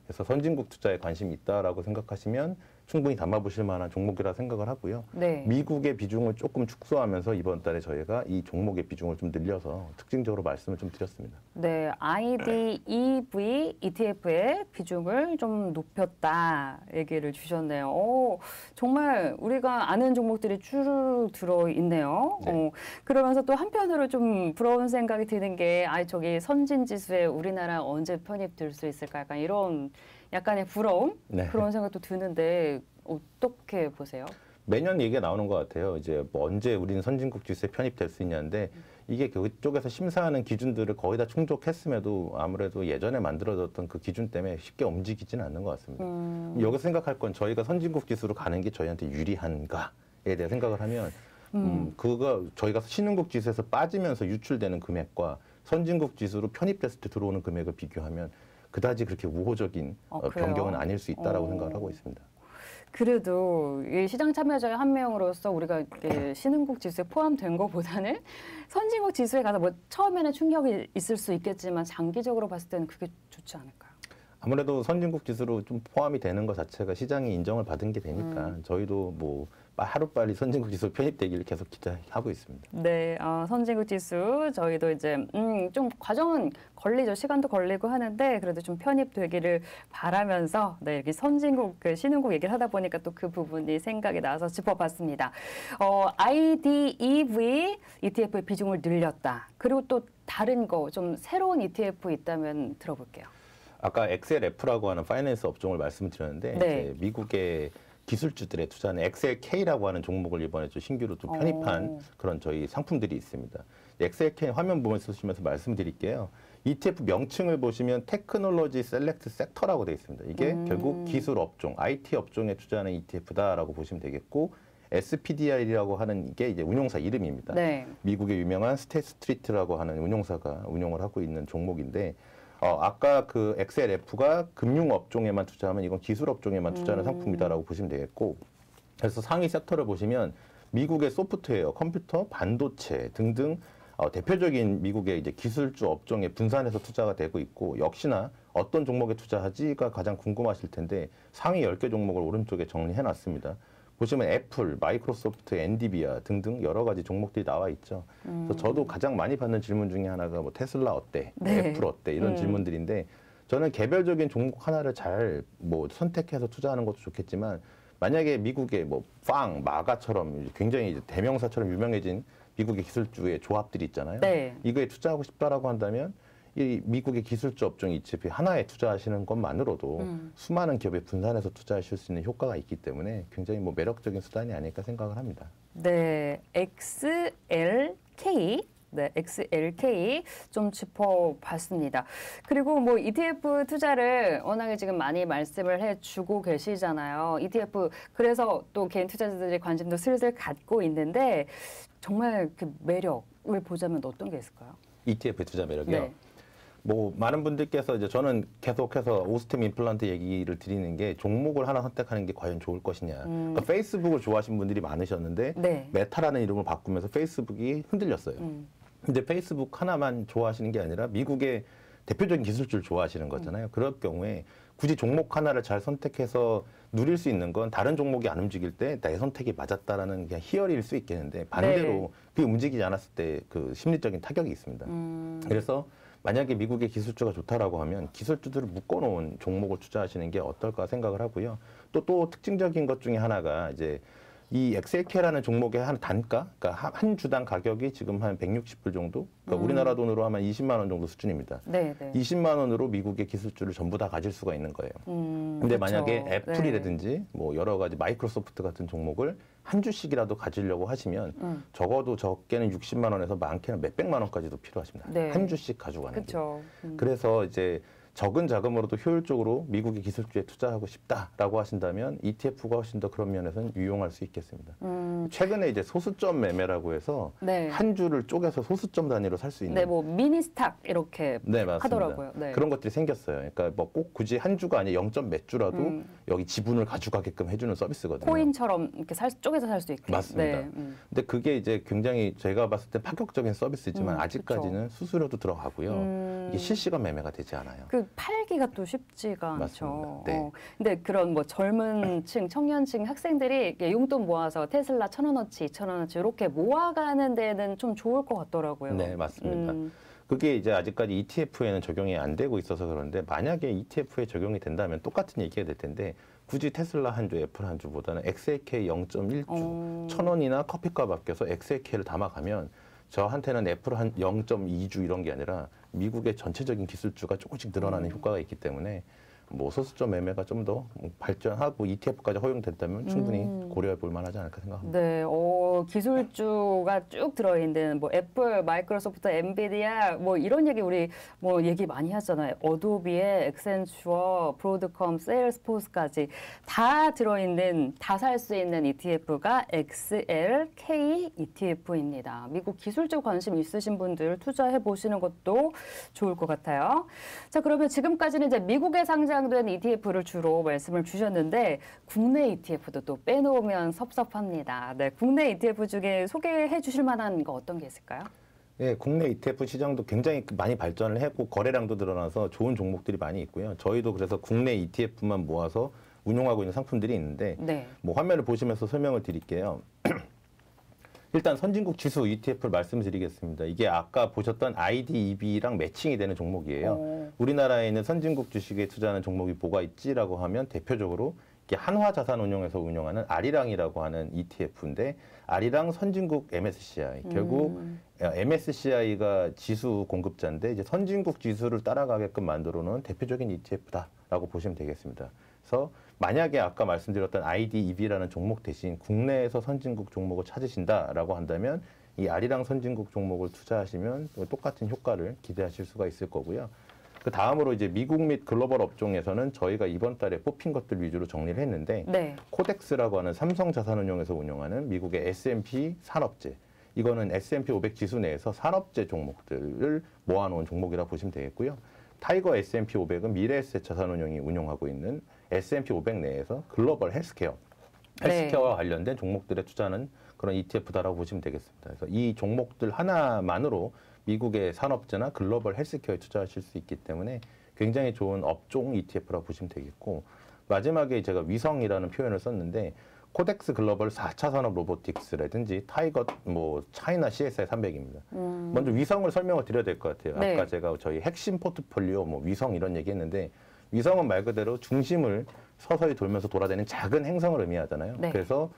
그래서 선진국 투자에 관심이 있다라고 생각하시면 충분히 담아보실 만한 종목이라 생각을 하고요. 네. 미국의 비중을 조금 축소하면서 이번 달에 저희가 이 종목의 비중을 좀 늘려서 특징적으로 말씀을 좀 드렸습니다. 네, IDEV ETF의 비중을 좀 높였다 얘기를 주셨네요. 오, 정말 우리가 아는 종목들이 쭉 들어있네요. 네. 그러면서 또 한편으로 좀 부러운 생각이 드는 게 저기 선진지수에 우리나라 언제 편입될 수 있을까 약간 이런 약간의 부러움? 네. 그런 생각도 드는데 어떻게 보세요? 매년 얘기가 나오는 것 같아요. 이제 뭐 언제 우리는 선진국 지수에 편입될 수 있냐는데 이게 그쪽에서 심사하는 기준들을 거의 다 충족했음에도 아무래도 예전에 만들어졌던 그 기준 때문에 쉽게 움직이지는 않는 것 같습니다. 여기서 생각할 건 저희가 선진국 지수로 가는 게 저희한테 유리한가에 대해 생각을 하면 그거 저희가 신흥국 지수에서 빠지면서 유출되는 금액과 선진국 지수로 편입됐을 때 들어오는 금액을 비교하면 그다지 그렇게 우호적인 변경은 아닐 수 있다라고 생각을 하고 있습니다. 그래도 이 시장 참여자의 한 명으로서 우리가 신흥국 지수에 포함된 것보다는 선진국 지수에 가서 뭐 처음에는 충격이 있을 수 있겠지만 장기적으로 봤을 때는 그게 좋지 않을까요? 아무래도 선진국 지수로 좀 포함이 되는 것 자체가 시장이 인정을 받은 게 되니까 저희도 뭐 하루빨리 선진국 지수 편입되기를 계속 기대하고 있습니다. 네, 선진국 지수 저희도 이제 좀 과정은 걸리죠. 시간도 걸리고 하는데 그래도 좀 편입되기를 바라면서 네, 이렇게 선진국, 신흥국 얘기를 하다 보니까 또 그 부분이 생각이 나서 짚어봤습니다. IDEV ETF의 비중을 늘렸다. 그리고 또 다른 거 좀 새로운 ETF 있다면 들어볼게요. 아까 XLF라고 하는 파이낸스 업종을 말씀드렸는데 네. 이제 미국의 기술주들에 투자하는 XLK라고 하는 종목을 이번에 좀 신규로 또 편입한 그런 저희 상품들이 있습니다. XLK 화면 보시면서 말씀드릴게요. ETF 명칭을 보시면 테크놀로지 셀렉트 섹터라고 되어 있습니다. 이게 결국 기술 업종, IT 업종에 투자하는 ETF다라고 보시면 되겠고 SPDR이라고 하는 이게 이제 운용사 이름입니다. 네. 미국의 유명한 스테이트 스트리트라고 하는 운용사가 운용을 하고 있는 종목인데 아까 그 XLF가 금융 업종에만 투자하면 이건 기술 업종에만 투자하는 상품이다라고 보시면 되겠고 그래서 상위 섹터를 보시면 미국의 소프트웨어, 컴퓨터, 반도체 등등 대표적인 미국의 이제 기술주 업종에 분산해서 투자가 되고 있고 역시나 어떤 종목에 투자하지가 가장 궁금하실 텐데 상위 10개 종목을 오른쪽에 정리해 놨습니다. 보시면 애플, 마이크로소프트, 엔디비아 등등 여러 가지 종목들이 나와 있죠. 그래서 저도 가장 많이 받는 질문 중에 하나가 뭐 테슬라 어때? 네. 애플 어때? 이런 질문들인데 저는 개별적인 종목 하나를 잘 뭐 선택해서 투자하는 것도 좋겠지만 만약에 미국의 뭐 마가처럼 굉장히 이제 대명사처럼 유명해진 미국의 기술주의 조합들이 있잖아요. 네. 이거에 투자하고 싶다라고 한다면 이 미국의 기술주 업종 ETF 하나에 투자하시는 것만으로도 수많은 기업에 분산해서 투자하실 수 있는 효과가 있기 때문에 굉장히 뭐 매력적인 수단이 아닐까 생각을 합니다. 네, XLK. 네, XLK 좀 짚어봤습니다. 그리고 뭐 ETF 투자를 워낙에 지금 많이 말씀을 해주고 계시잖아요. ETF 그래서 또 개인 투자자들의 관심도 슬슬 갖고 있는데 정말 그 매력을 보자면 어떤 게 있을까요? ETF 투자 매력이요. 네. 뭐 많은 분들께서 이제 저는 계속해서 오스템 임플란트 얘기를 드리는 게 종목을 하나 선택하는 게 과연 좋을 것이냐. 그러니까 페이스북을 좋아하시는 분들이 많으셨는데 네. 메타라는 이름을 바꾸면서 페이스북이 흔들렸어요. 근데 페이스북 하나만 좋아하시는 게 아니라 미국의 대표적인 기술주를 좋아하시는 거잖아요. 그럴 경우에 굳이 종목 하나를 잘 선택해서 누릴 수 있는 건 다른 종목이 안 움직일 때 내 선택이 맞았다라는 그냥 희열일 수 있겠는데 반대로 네. 그게 움직이지 않았을 때 그 심리적인 타격이 있습니다. 그래서 만약에 미국의 기술주가 좋다라고 하면 기술주들을 묶어놓은 종목을 투자하시는 게 어떨까 생각을 하고요. 또 특징적인 것 중에 하나가 이제 이 XLK라는 종목의 한 단가, 그러니까 한 주당 가격이 지금 한 160불 정도, 그러니까 우리나라 돈으로 하면 20만 원 정도 수준입니다. 네, 네. 20만 원으로 미국의 기술주를 전부 다 가질 수가 있는 거예요. 근데 그쵸. 만약에 애플이라든지 네. 뭐 여러 가지 마이크로소프트 같은 종목을 한 주씩이라도 가지려고 하시면 적어도 적게는 60만 원에서 많게는 몇백만 원까지도 필요하십니다. 네. 한 주씩 가져가는 게. 그렇죠. 그래서 이제 적은 자금으로도 효율적으로 미국의 기술주에 투자하고 싶다라고 하신다면 ETF가 훨씬 더 그런 면에서는 유용할 수 있겠습니다. 최근에 이제 소수점 매매라고 해서 네. 한 주를 쪼개서 소수점 단위로 살 수 있는 네, 뭐 미니 스탁 이렇게 네, 맞습니다. 하더라고요. 네. 그런 것들이 생겼어요. 그러니까 뭐 꼭 굳이 한 주가 아니라 0점 몇 주라도 여기 지분을 가져가게끔 해주는 서비스거든요. 코인처럼 이렇게 쪼개서 살 수 있게. 맞습니다. 네. 근데 그게 이제 굉장히 제가 봤을 때 파격적인 서비스지만 아직까지는 그쵸. 수수료도 들어가고요. 이게 실시간 매매가 되지 않아요. 그 팔기가 또 쉽지가 않죠. 맞습니다. 네. 근데 그런 뭐 젊은 층, 청년층 학생들이 이렇게 용돈 모아서 테슬라 1,000원어치, 2,000원어치 이렇게 모아가는 데는 좀 좋을 것 같더라고요. 네, 맞습니다. 그게 이제 아직까지 ETF에는 적용이 안 되고 있어서 그런데 만약에 ETF에 적용이 된다면 똑같은 얘기가 될 텐데 굳이 테슬라 한 주, 애플 한 주보다는 XLK 0.1주, 1,000원이나 커피값 아껴서 XLK를 담아가면 저한테는 애플 한 0.2주 이런 게 아니라 미국의 전체적인 기술주가 조금씩 늘어나는 효과가 있기 때문에 뭐 소수점 매매가 좀 더 발전하고 ETF까지 허용된다면 충분히 고려해 볼 만하지 않을까 생각합니다. 네, 기술주가 쭉 들어있는 뭐 애플, 마이크로소프트, 엔비디아 뭐 이런 얘기 우리 뭐 얘기 많이 하잖아요. 어도비에 엑센추어, 브로드컴, 세일스포스까지 다 들어있는 다 살 수 있는 ETF가 XLK ETF입니다. 미국 기술주 관심 있으신 분들 투자해 보시는 것도 좋을 것 같아요. 자, 그러면 지금까지는 이제 미국에 상장된 ETF를 주로 말씀을 주셨는데 국내 ETF도 또 빼놓으면 섭섭합니다. 네, 국내 ETF 중에 소개해 주실 만한 거 어떤 게 있을까요? 네, 국내 ETF 시장도 굉장히 많이 발전을 했고 거래량도 늘어나서 좋은 종목들이 많이 있고요. 저희도 그래서 국내 ETF만 모아서 운용하고 있는 상품들이 있는데 네. 뭐 화면을 보시면서 설명을 드릴게요. 일단 선진국 지수 ETF를 말씀드리겠습니다. 이게 아까 보셨던 IDEB랑 매칭이 되는 종목이에요. 우리나라에 있는 선진국 주식에 투자하는 종목이 뭐가 있지라고 하면 대표적으로 이게 한화자산운용에서 운영하는 아리랑이라고 하는 ETF인데 아리랑 선진국 MSCI 결국 MSCI가 지수 공급자인데 이제 선진국 지수를 따라가게끔 만들어 놓은 대표적인 ETF다라고 보시면 되겠습니다. 그래서 만약에 아까 말씀드렸던 IDEB라는 종목 대신 국내에서 선진국 종목을 찾으신다라고 한다면 이 아리랑 선진국 종목을 투자하시면 똑같은 효과를 기대하실 수가 있을 거고요. 그 다음으로 이제 미국 및 글로벌 업종에서는 저희가 이번 달에 뽑힌 것들 위주로 정리를 했는데 네. 코덱스라고 하는 삼성자산운용에서 운영하는 미국의 S&P 산업재 이거는 S&P 500 지수 내에서 산업재 종목들을 모아놓은 종목이라고 보시면 되겠고요. 타이거 S&P 500은 미래에셋 자산운용이 운용하고 있는 S&P 500 내에서 글로벌 헬스케어, 헬스케어와 관련된 종목들에 투자하는 그런 ETF다라고 보시면 되겠습니다. 그래서 이 종목들 하나만으로 미국의 산업재나 글로벌 헬스케어에 투자하실 수 있기 때문에 굉장히 좋은 업종 ETF라고 보시면 되겠고 마지막에 제가 위성이라는 표현을 썼는데 코덱스 글로벌 4차 산업 로보틱스라든지 타이거 뭐 차이나 CSI 300입니다. 먼저 위성을 설명을 드려야 될 것 같아요. 네. 아까 제가 저희 핵심 포트폴리오 뭐 위성 이런 얘기 했는데 위성은 말 그대로 중심을 서서히 돌면서 돌아다니는 작은 행성을 의미하잖아요. 네. 그래서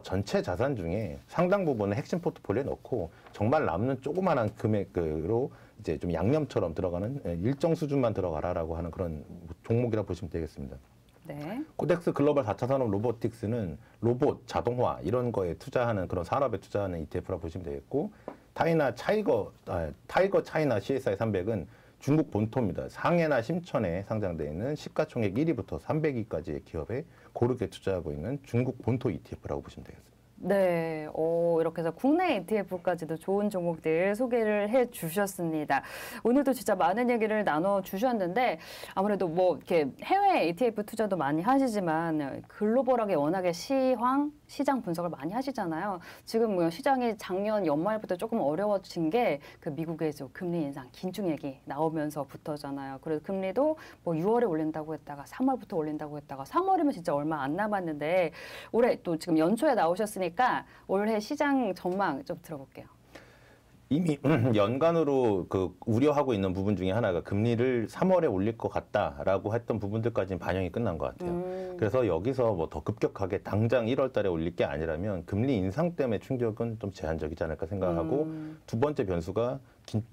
전체 자산 중에 상당 부분을 핵심 포트폴리오에 넣고 정말 남는 조그마한 금액으로 이제 좀 양념처럼 들어가는 일정 수준만 들어가라라고 하는 그런 종목이라고 보시면 되겠습니다. 네. 코덱스 글로벌 4차 산업 로보틱스는 로봇, 자동화 이런 거에 투자하는 그런 산업에 투자하는 ETF라고 보시면 되겠고 타이거 차이나 CSI 300은 중국 본토입니다. 상해나 심천에 상장되어 있는 시가총액 1위부터 300위까지의 기업에 고르게 투자하고 있는 중국 본토 ETF라고 보시면 되겠습니다. 네, 이렇게 해서 국내 ETF까지도 좋은 종목들 소개를 해주셨습니다. 오늘도 진짜 많은 얘기를 나눠주셨는데 아무래도 뭐 이렇게 해외 ETF 투자도 많이 하시지만 글로벌하게 워낙에 시장 분석을 많이 하시잖아요. 지금 뭐 시장이 작년 연말부터 조금 어려워진 게 그 미국에서 금리 인상 긴축 얘기 나오면서부터잖아요. 그래서 금리도 뭐 6월에 올린다고 했다가 3월부터 올린다고 했다가 3월이면 진짜 얼마 안 남았는데 올해 또 지금 연초에 나오셨으니까 올해 시장 전망 좀 들어볼게요. 이미 연간으로 그 우려하고 있는 부분 중에 하나가 금리를 3월에 올릴 것 같다라고 했던 부분들까지는 반영이 끝난 것 같아요. 그래서 여기서 뭐 더 급격하게 당장 1월 달에 올릴 게 아니라면 금리 인상 때문에 충격은 좀 제한적이지 않을까 생각하고 두 번째 변수가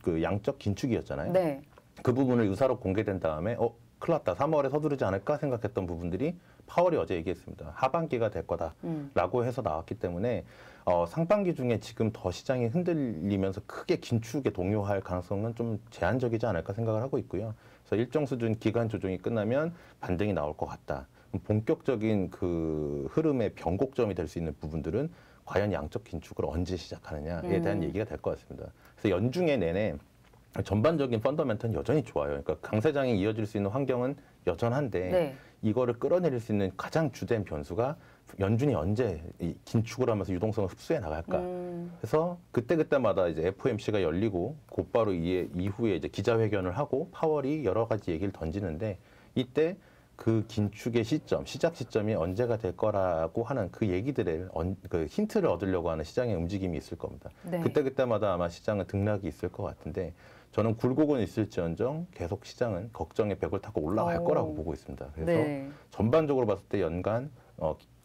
그 양적 긴축이었잖아요. 네. 그 부분을 유사로 공개된 다음에 큰일 났다. 3월에 서두르지 않을까 생각했던 부분들이 파월이 어제 얘기했습니다. 하반기가 될 거다라고 해서 나왔기 때문에 상반기 중에 지금 더 시장이 흔들리면서 크게 긴축에 동요할 가능성은 좀 제한적이지 않을까 생각을 하고 있고요. 그래서 일정 수준 기간 조정이 끝나면 반등이 나올 것 같다. 본격적인 그 흐름의 변곡점이 될 수 있는 부분들은 과연 양적 긴축을 언제 시작하느냐에 대한 얘기가 될 것 같습니다. 그래서 연중에 내내 전반적인 펀더멘트는 여전히 좋아요. 그러니까 강세장이 이어질 수 있는 환경은 여전한데 네. 이거를 끌어내릴 수 있는 가장 주된 변수가 연준이 언제 이 긴축을 하면서 유동성을 흡수해 나갈까. 그래서 그때마다 이제 FOMC가 열리고 곧바로 이후에 이제 기자회견을 하고 파월이 여러 가지 얘기를 던지는데 이때 그 긴축의 시점, 시작 시점이 언제가 될 거라고 하는 그 얘기들을 그 힌트를 얻으려고 하는 시장의 움직임이 있을 겁니다. 네. 그때마다 아마 시장은 등락이 있을 것 같은데 저는 굴곡은 있을지언정 계속 시장은 걱정의 벽을 타고 올라갈 거라고 보고 있습니다. 그래서 네. 전반적으로 봤을 때 연간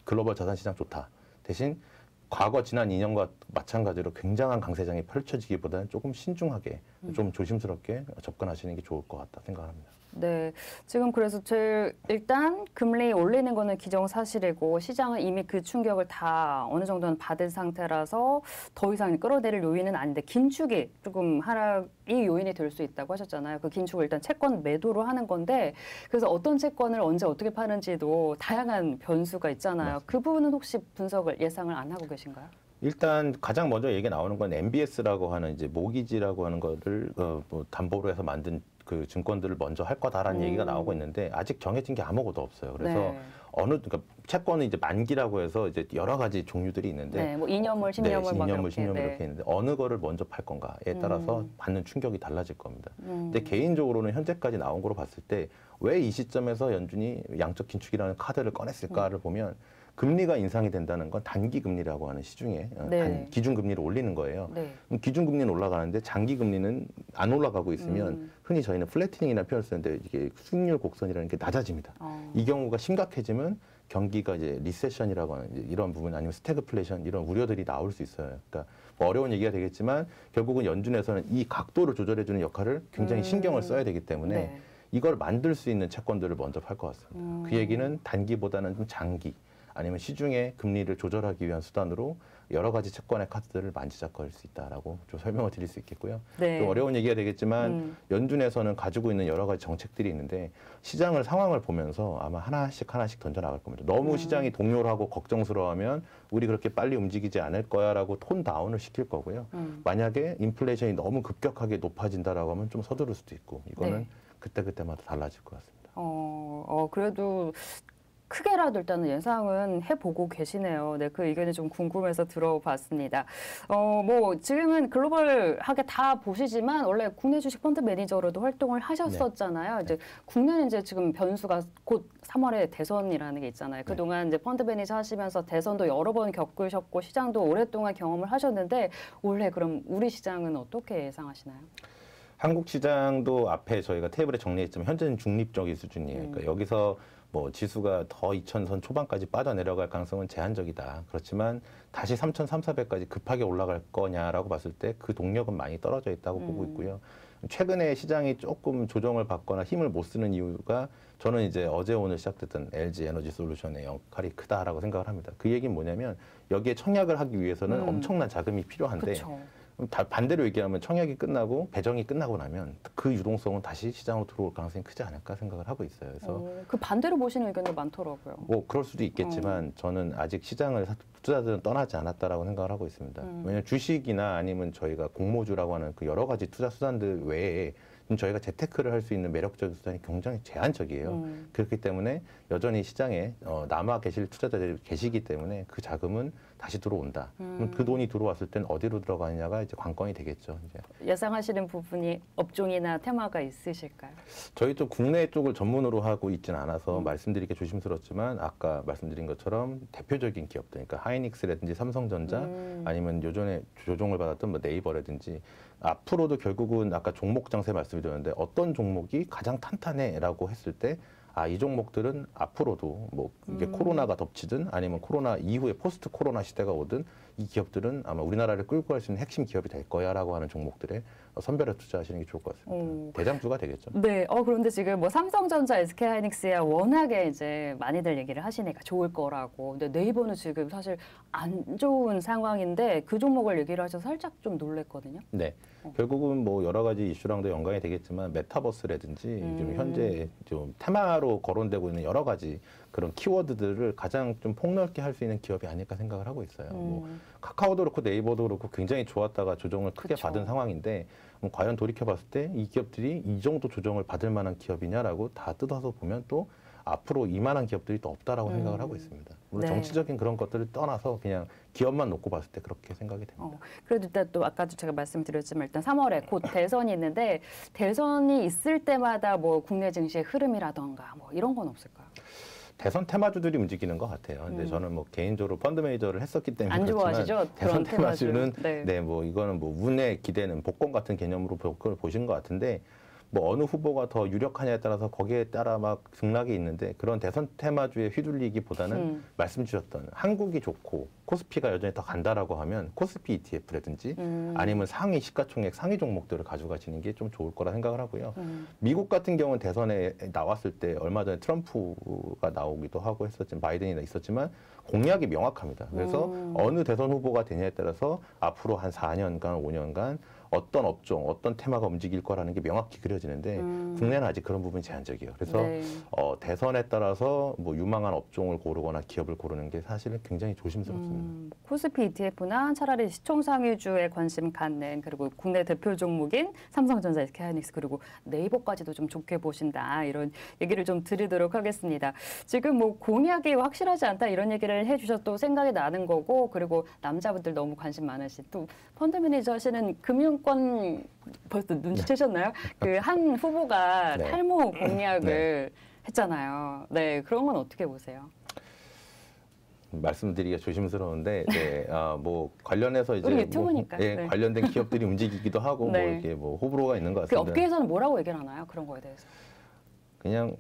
글로벌 자산 시장 좋다. 대신 과거 지난 2년과 마찬가지로 굉장한 강세장이 펼쳐지기보다는 조금 신중하게 좀 조심스럽게 접근하시는 게 좋을 것 같다 생각합니다. 네, 지금 그래서 일단 금리 올리는 거는 기정사실이고 시장은 이미 그 충격을 다 어느 정도는 받은 상태라서 더 이상 끌어내릴 요인은 아닌데 긴축이 조금 하락이 요인이 될 수 있다고 하셨잖아요. 그 긴축을 일단 채권 매도로 하는 건데 그래서 어떤 채권을 언제 어떻게 파는지도 다양한 변수가 있잖아요. 맞습니다. 그 부분은 혹시 분석을 예상을 안 하고 계신가요? 일단 가장 먼저 얘기 나오는 건 MBS라고 하는 이제 모기지라고 하는 거를 뭐 담보로 해서 만든 그 증권들을 먼저 할 거다라는 얘기가 나오고 있는데 아직 정해진 게 아무것도 없어요. 그래서 네. 그러니까 채권은 이제 만기라고 해서 이제 여러 가지 종류들이 있는데 네, 뭐 2년물, 10년물, 막 2년물, 이렇게, 10년물 네. 이렇게 있는데 어느 거를 먼저 팔 건가에 따라서 받는 충격이 달라질 겁니다. 근데 개인적으로는 현재까지 나온 거로 봤을 때 왜 이 시점에서 연준이 양적 긴축이라는 카드를 꺼냈을까를 보면 금리가 인상이 된다는 건 단기 금리라고 하는 시중에 네. 기준 금리를 올리는 거예요. 네. 기준 금리는 올라가는데 장기 금리는 안 올라가고 있으면 흔히 저희는 플래티닝이라는 표현을 쓰는데 이게 수익률 곡선이라는 게 낮아집니다. 이 경우가 심각해지면 경기가 이제 리세션이라고 하는 이런 부분 아니면 스태그플레이션 이런 우려들이 나올 수 있어요. 그러니까 뭐 어려운 얘기가 되겠지만 결국은 연준에서는 이 각도를 조절해주는 역할을 굉장히 신경을 써야 되기 때문에 네. 이걸 만들 수 있는 채권들을 먼저 팔 것 같습니다. 그 얘기는 단기보다는 좀 장기 아니면 시중의 금리를 조절하기 위한 수단으로 여러 가지 채권의 카드들을 만지작거릴 수 있다라고 좀 설명을 드릴 수 있겠고요. 네. 좀 어려운 얘기가 되겠지만 연준에서는 가지고 있는 여러 가지 정책들이 있는데 시장을 상황을 보면서 아마 하나씩 던져 나갈 겁니다. 너무 시장이 동요하고 걱정스러워하면 우리 그렇게 빨리 움직이지 않을 거야라고 톤 다운을 시킬 거고요. 만약에 인플레이션이 너무 급격하게 높아진다라고 하면 좀 서두를 수도 있고 이거는 네. 그때마다 달라질 것 같습니다. 그래도 크게라도 일단은 예상은 해보고 계시네요. 네, 그 의견이 좀 궁금해서 들어봤습니다. 뭐 지금은 글로벌하게 다 보시지만 원래 국내 주식 펀드 매니저로도 활동을 하셨었잖아요. 네. 이제 국내는 이제 지금 변수가 곧 3월에 대선이라는 게 있잖아요. 그동안 이제 펀드 매니저 하시면서 대선도 여러 번 겪으셨고 시장도 오랫동안 경험을 하셨는데 올해 그럼 우리 시장은 어떻게 예상하시나요? 한국 시장도 앞에 저희가 테이블에 정리했지만 현재는 중립적인 수준이에요. 그러니까 여기서 뭐 지수가 더 2,000선 초반까지 빠져내려갈 가능성은 제한적이다. 그렇지만 다시 3,300~400까지 급하게 올라갈 거냐라고 봤을 때 그 동력은 많이 떨어져 있다고 보고 있고요. 최근에 시장이 조금 조정을 받거나 힘을 못 쓰는 이유가 저는 이제 어제 오늘 시작됐던 LG 에너지 솔루션의 역할이 크다라고 생각을 합니다. 그 얘기는 뭐냐면 여기에 청약을 하기 위해서는 엄청난 자금이 필요한데 그쵸. 반대로 얘기하면 청약이 끝나고 배정이 끝나고 나면 그 유동성은 다시 시장으로 들어올 가능성이 크지 않을까 생각을 하고 있어요. 그래서 그 반대로 보시는 의견도 많더라고요. 뭐 그럴 수도 있겠지만 저는 아직 시장을 투자자들은 떠나지 않았다라고 생각을 하고 있습니다. 왜냐하면 주식이나 아니면 저희가 공모주라고 하는 그 여러 가지 투자 수단들 외에 저희가 재테크를 할 수 있는 매력적인 수단이 굉장히 제한적이에요. 그렇기 때문에 여전히 시장에 남아 계실 투자자들이 계시기 때문에 그 자금은 다시 들어온다. 그럼 그 돈이 들어왔을 땐 어디로 들어가느냐가 이제 관건이 되겠죠. 이제. 예상하시는 부분이 업종이나 테마가 있으실까요? 저희도 국내 쪽을 전문으로 하고 있지는 않아서 말씀드리기 조심스럽지만 아까 말씀드린 것처럼 대표적인 기업들, 그러니까 하이닉스라든지 삼성전자 아니면 요전에 조정을 받았던 뭐 네이버라든지 앞으로도 결국은 아까 종목 장세 말씀드렸는데 어떤 종목이 가장 탄탄해라고 했을 때 이 종목들은 앞으로도 뭐 이게 코로나가 덮치든 아니면 코로나 이후에 포스트 코로나 시대가 오든 이 기업들은 아마 우리나라를 끌고 갈 수 있는 핵심 기업이 될 거야라고 하는 종목들에 선별해 투자하시는 게 좋을 것 같습니다. 대장주가 되겠죠. 네. 그런데 지금 뭐 삼성전자, SK하이닉스야 워낙에 이제 많이들 얘기를 하시니까 좋을 거라고. 근데 네이버는 지금 사실 안 좋은 상황인데 그 종목을 얘기를 하셔서 살짝 좀 놀랬거든요. 네. 결국은 뭐 여러 가지 이슈랑도 연관이 되겠지만 메타버스라든지 지금 현재 좀 테마로 거론되고 있는 여러 가지 그런 키워드들을 가장 좀 폭넓게 할 수 있는 기업이 아닐까 생각을 하고 있어요. 뭐 카카오도 그렇고 네이버도 그렇고 굉장히 좋았다가 조정을 크게 그쵸. 받은 상황인데 과연 돌이켜봤을 때 이 기업들이 이 정도 조정을 받을 만한 기업이냐라고 다 뜯어서 보면 또 앞으로 이만한 기업들이 또 없다라고 생각을 하고 있습니다. 물론 네. 정치적인 그런 것들을 떠나서 그냥 기업만 놓고 봤을 때 그렇게 생각이 됩니다. 그래도 일단 또 아까도 제가 말씀드렸지만 일단 3월에 곧 대선이 있는데 대선이 있을 때마다 뭐 국내 증시의 흐름이라던가 뭐 이런 건 없을까요? 대선 테마주들이 움직이는 것 같아요. 근데 저는 뭐 개인적으로 펀드 매니저를 했었기 때문에 안 그렇지만 좋아하시죠? 대선 그런 테마주. 테마주는 네. 뭐 이거는 뭐 운에 기대는 복권 같은 개념으로 보신 것 같은데 뭐 어느 후보가 더 유력하냐에 따라서 거기에 따라 막 등락이 있는데 그런 대선 테마주에 휘둘리기보다는 말씀 주셨던 한국이 좋고 코스피가 여전히 더 간다라고 하면 코스피 ETF라든지 아니면 상위 시가총액 상위 종목들을 가져가시는 게 좀 좋을 거라 생각을 하고요. 미국 같은 경우는 대선에 나왔을 때 얼마 전에 트럼프가 나오기도 하고 했었지만 바이든이 있었지만 공약이 명확합니다. 그래서 어느 대선 후보가 되냐에 따라서 앞으로 한 4년간 5년간 어떤 업종, 어떤 테마가 움직일 거라는 게 명확히 그려지는데 국내는 아직 그런 부분이 제한적이에요. 그래서 네. 대선에 따라서 뭐 유망한 업종을 고르거나 기업을 고르는 게 사실은 굉장히 조심스럽습니다. 코스피 ETF나 차라리 시총상위주에 관심 갖는 그리고 국내 대표 종목인 삼성전자, SK하이닉스 그리고 네이버까지도 좀 좋게 보신다 이런 얘기를 좀 드리도록 하겠습니다. 지금 뭐 공약이 확실하지 않다 이런 얘기를 해주셔서 또 생각이 나는 거고 그리고 남자분들 너무 관심 많으신 또 펀드 매니저 하시는 금융권 벌써 눈치채셨나요? 그 한 후보가 네. 탈모 공약을 네. 했잖아요. 네, 그런 건 어떻게 보세요? 말씀드리기가 조심스러운데, 뭐 관련해서 이제 우리 유튜브니까. 뭐, 네. 관련된 기업들이 움직이기도 하고 네. 뭐 이렇게 뭐 호불호가 있는 것 그 같습니다. 업계에서는 뭐라고 얘기를 하나요? 그런 거에 대해서. 그냥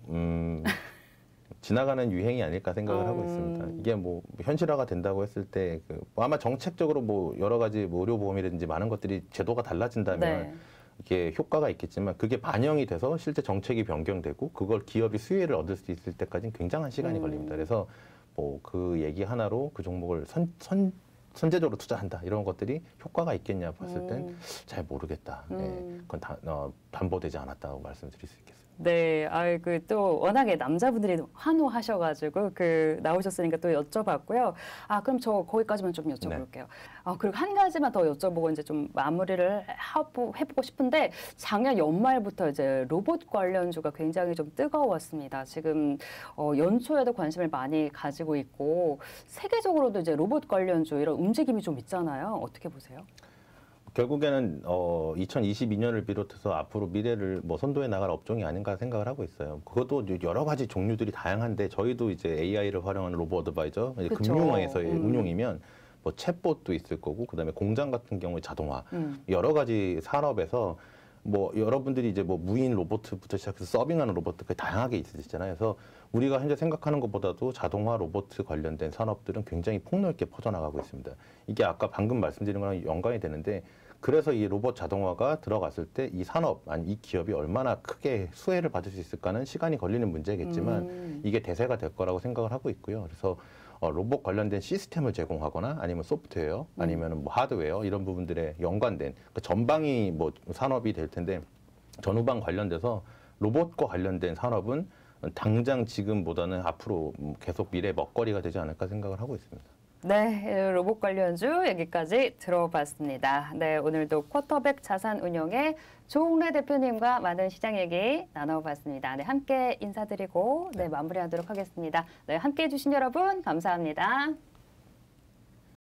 지나가는 유행이 아닐까 생각을 하고 있습니다. 이게 뭐 현실화가 된다고 했을 때 뭐 아마 정책적으로 뭐 여러 가지 뭐 의료보험이라든지 많은 것들이 제도가 달라진다면 네. 이게 효과가 있겠지만 그게 반영이 돼서 실제 정책이 변경되고 그걸 기업이 수혜를 얻을 수 있을 때까지는 굉장한 시간이 걸립니다. 그래서 뭐 그 얘기 하나로 그 종목을 선제적으로 투자한다 이런 것들이 효과가 있겠냐 봤을 땐 잘 모르겠다. 네, 그건 담보되지 않았다고 말씀드릴 수 있겠습니다. 네, 또 워낙에 남자분들이 환호하셔가지고 나오셨으니까 또 여쭤봤고요. 그럼 저 거기까지만 좀 여쭤볼게요. 네. 그리고 한 가지만 더 여쭤보고 이제 좀 마무리를 해보고 싶은데 작년 연말부터 이제 로봇 관련주가 굉장히 좀 뜨거웠습니다. 지금 연초에도 관심을 많이 가지고 있고 세계적으로도 이제 로봇 관련주 이런 움직임이 좀 있잖아요. 어떻게 보세요? 결국에는 2022년을 비롯해서 앞으로 미래를 뭐 선도해 나갈 업종이 아닌가 생각을 하고 있어요. 그것도 여러 가지 종류들이 다양한데 저희도 이제 AI를 활용하는 로봇 어드바이저, 그쵸. 금융화에서의 운용이면 뭐 챗봇도 있을 거고 그다음에 공장 같은 경우에 자동화 여러 가지 산업에서 뭐 여러분들이 이제 뭐 무인 로봇부터 시작해서 서빙하는 로봇까지 다양하게 있으시잖아요. 그래서 우리가 현재 생각하는 것보다도 자동화 로봇 관련된 산업들은 굉장히 폭넓게 퍼져나가고 있습니다. 이게 아까 방금 말씀드린 거랑 연관이 되는데 그래서 이 로봇 자동화가 들어갔을 때 이 산업, 아니 이 기업이 얼마나 크게 수혜를 받을 수 있을까는 시간이 걸리는 문제겠지만 이게 대세가 될 거라고 생각을 하고 있고요. 그래서 로봇 관련된 시스템을 제공하거나 아니면 소프트웨어, 아니면 뭐 하드웨어 이런 부분들에 연관된 전방이 뭐 산업이 될 텐데 전후방 관련돼서 로봇과 관련된 산업은 당장 지금보다는 앞으로 계속 미래 먹거리가 되지 않을까 생각을 하고 있습니다. 네, 로봇 관련주 여기까지 들어봤습니다. 네, 오늘도 쿼터백 자산운용의 조홍래 대표님과 많은 시장 얘기 나눠봤습니다. 네, 함께 인사드리고 네, 마무리하도록 하겠습니다. 네, 함께해 주신 여러분 감사합니다.